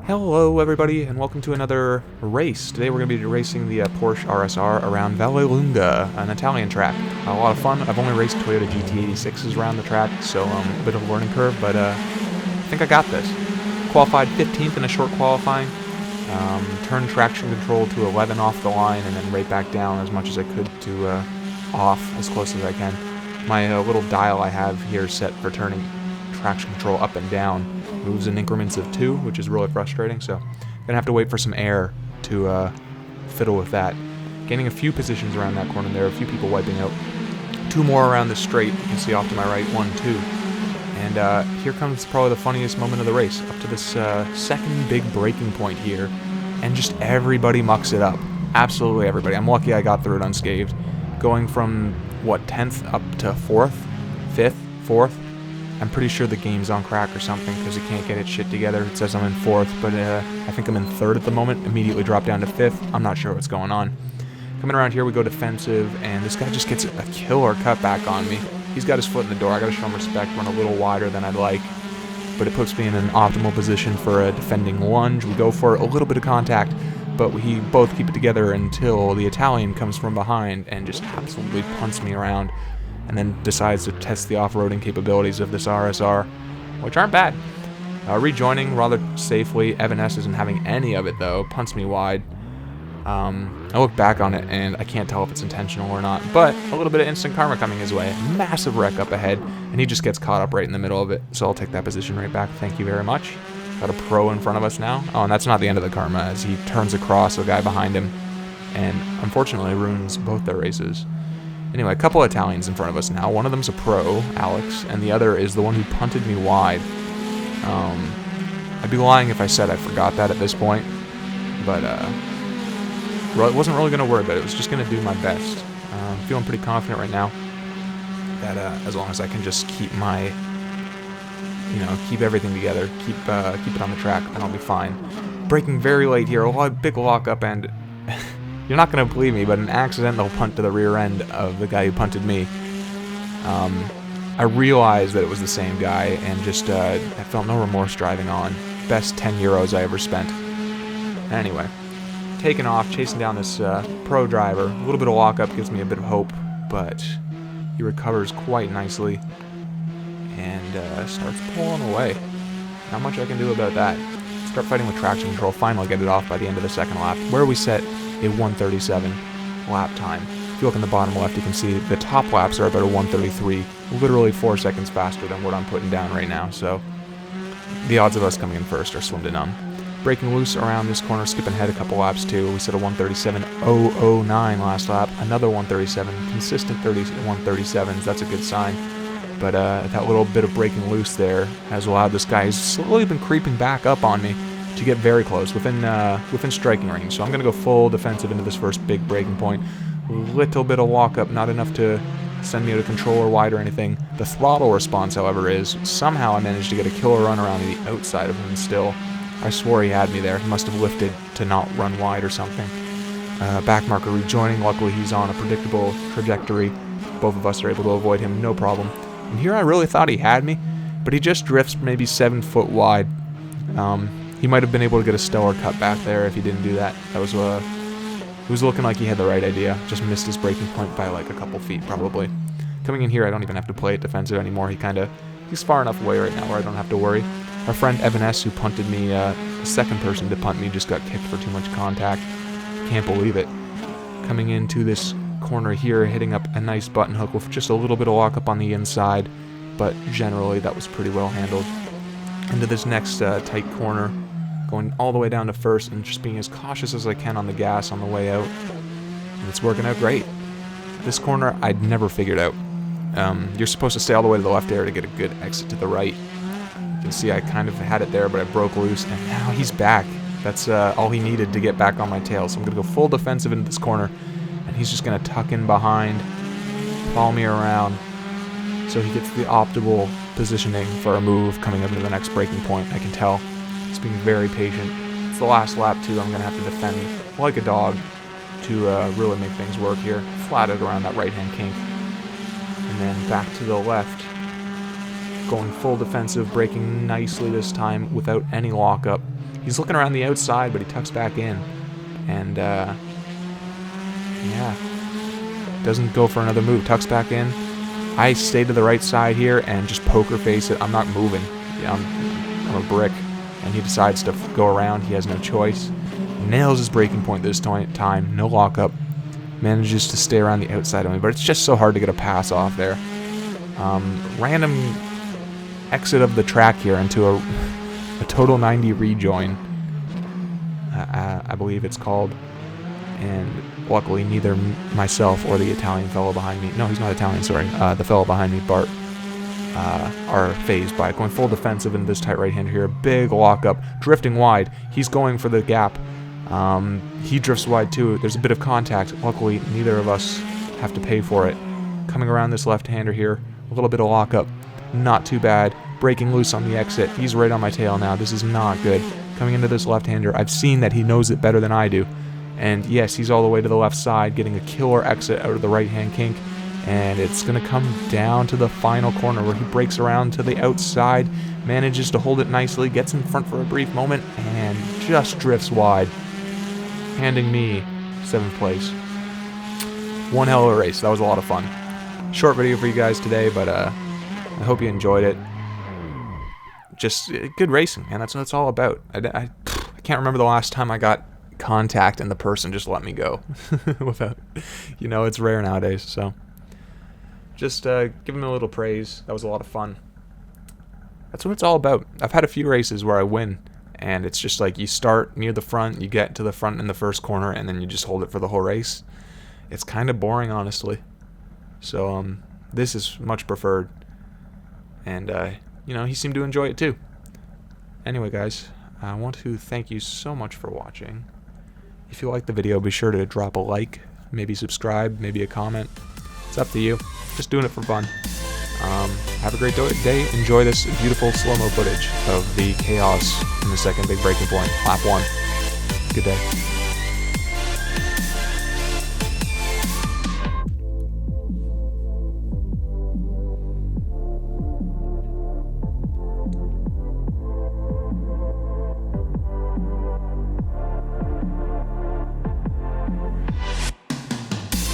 Hello everybody and welcome to another race. Today we're going to be racing the Porsche RSR around Vallelunga, an Italian track. A lot of fun. I've only raced Toyota GT86s around the track, so a bit of a learning curve, but I think I got this. Qualified 15th in a short qualifying. Turned traction control to 11 off the line and then right back down as much as I could to off as close as I can. My little dial I have here set for turning traction control up and down moves in increments of 2, which is really frustrating, so gonna have to wait for some air to fiddle with that. Gaining a few positions around that corner there, a few people wiping out. 2 more around the straight, you can see off to my right, 1, 2. And here comes probably the funniest moment of the race, up to this second big braking point here, and just everybody mucks it up. Absolutely everybody. I'm lucky I got through it unscathed. Going from, 10th up to 4th, 5th, 4th. I'm pretty sure the game's on crack or something because it can't get its shit together. It says I'm in 4th, but I think I'm in 3rd at the moment. Immediately drop down to 5th. I'm not sure what's going on. Coming around here, we go defensive, and this guy just gets a killer cutback on me. He's got his foot in the door. I gotta show him respect, run a little wider than I'd like, but it puts me in an optimal position for a defending lunge. We go for a little bit of contact, but we both keep it together until the Italian comes from behind and just absolutely punts me around, and then decides to test the off-roading capabilities of this RSR, which aren't bad. Rejoining rather safely. Evan S. isn't having any of it, though. Punts me wide. I look back on it, and I can't tell if it's intentional or not, but a little bit of instant karma coming his way. Massive wreck up ahead, and he just gets caught up right in the middle of it, so I'll take that position right back. Thank you very much. Got a pro in front of us now. Oh, and that's not the end of the karma, as he turns across a guy behind him, and unfortunately ruins both their races. Anyway, a couple of Italians in front of us now. One of them's a pro, Alex, and the other is the one who punted me wide. I'd be lying if I said I forgot that at this point, but it wasn't really going to worry about it. It was just going to do my best. I'm feeling pretty confident right now that as long as I can just keep my, keep everything together, keep it on the track, then I'll be fine. Braking very late here, a big lock-up, and you're not going to believe me, but an accidental punt to the rear end of the guy who punted me. I realized that it was the same guy, and just I felt no remorse driving on. Best 10 euros I ever spent. Anyway, taking off, chasing down this pro driver. A little bit of lockup gives me a bit of hope, but he recovers quite nicely and starts pulling away. Not much I can do about that. Start fighting with traction control, finally get it off by the end of the second lap, where we set a 1:37 lap time. If you look in the bottom left, you can see the top laps are about a 1:33, literally 4 seconds faster than what I'm putting down right now, so the odds of us coming in first are slim to none. Breaking loose around this corner, skipping ahead a couple laps too. We set a 1:37.009 last lap, another 1:37, consistent 1:37s, that's a good sign. But that little bit of breaking loose there has allowed this guy who's slowly been creeping back up on me to get very close, within striking range. So I'm going to go full defensive into this first big braking point. Little bit of walk-up, not enough to send me out of control or wide or anything. The throttle response, however, is somehow I managed to get a killer run around the outside of him still. I swore he had me there. He must have lifted to not run wide or something. Back marker rejoining. Luckily, he's on a predictable trajectory. Both of us are able to avoid him, no problem. And here I really thought he had me, but he just drifts maybe 7 foot wide. He might have been able to get a stellar cut back there if he didn't do that. That was it was looking like he had the right idea. Just missed his braking point by like a couple feet probably. Coming in here, I don't even have to play it defensive anymore. He's far enough away right now where I don't have to worry. Our friend Evan S., who punted me, the second person to punt me, just got kicked for too much contact. Can't believe it. Coming into this corner here, hitting up a nice button hook with just a little bit of lock-up on the inside, but generally that was pretty well handled. Into this next tight corner, going all the way down to first and just being as cautious as I can on the gas on the way out. And it's working out great. This corner I'd never figured out. You're supposed to stay all the way to the left there to get a good exit to the right. You can see I kind of had it there, but I broke loose, and now he's back. That's all he needed to get back on my tail. So I'm going to go full defensive into this corner, and he's just going to tuck in behind, follow me around, so he gets the optimal positioning for a move coming up into the next braking point. I can tell. He's being very patient. It's the last lap, too. I'm going to have to defend like a dog to really make things work here. Flat out around that right-hand kink. And then back to the left. Going full defensive, braking nicely this time without any lockup. He's looking around the outside, but he tucks back in. And, yeah. Doesn't go for another move. Tucks back in. I stay to the right side here and just poker face it. I'm not moving. Yeah, I'm a brick. And he decides to go around. He has no choice. Nails his braking point this time. No lockup. Manages to stay around the outside of me. But it's just so hard to get a pass off there. Random exit of the track here into a total 90 rejoin. I believe it's called. And luckily neither myself or the Italian fellow behind me, no, he's not Italian, sorry, the fellow behind me, Bart, are phased by it. Going full defensive into this tight right-hander here. Big lockup, drifting wide. He's going for the gap. He drifts wide too. There's a bit of contact. Luckily, neither of us have to pay for it. Coming around this left-hander here. A little bit of lockup. Not too bad. Breaking loose on the exit. He's right on my tail now. This is not good. Coming into this left-hander. I've seen that he knows it better than I do. And yes, he's all the way to the left side, getting a killer exit out of the right-hand kink. And it's going to come down to the final corner where he breaks around to the outside, manages to hold it nicely, gets in front for a brief moment, and just drifts wide, handing me 7th place. One hell of a race. That was a lot of fun. Short video for you guys today, but I hope you enjoyed it. Just good racing, man. That's what it's all about. I can't remember the last time I got contact and the person just let me go without, it's rare nowadays. So just give him a little praise. That was a lot of fun. That's what it's all about. I've had a few races where I win and it's just like you start near the front, you get to the front in the first corner, and then you just hold it for the whole race. It's kind of boring, honestly. So this is much preferred, and he seemed to enjoy it too. Anyway, guys, I want to thank you so much for watching. If you liked the video, be sure to drop a like, maybe subscribe, maybe a comment. It's up to you. Just doing it for fun. Have a great day. Enjoy this beautiful slow-mo footage of the chaos in the second big breaking point, lap 1. Good day.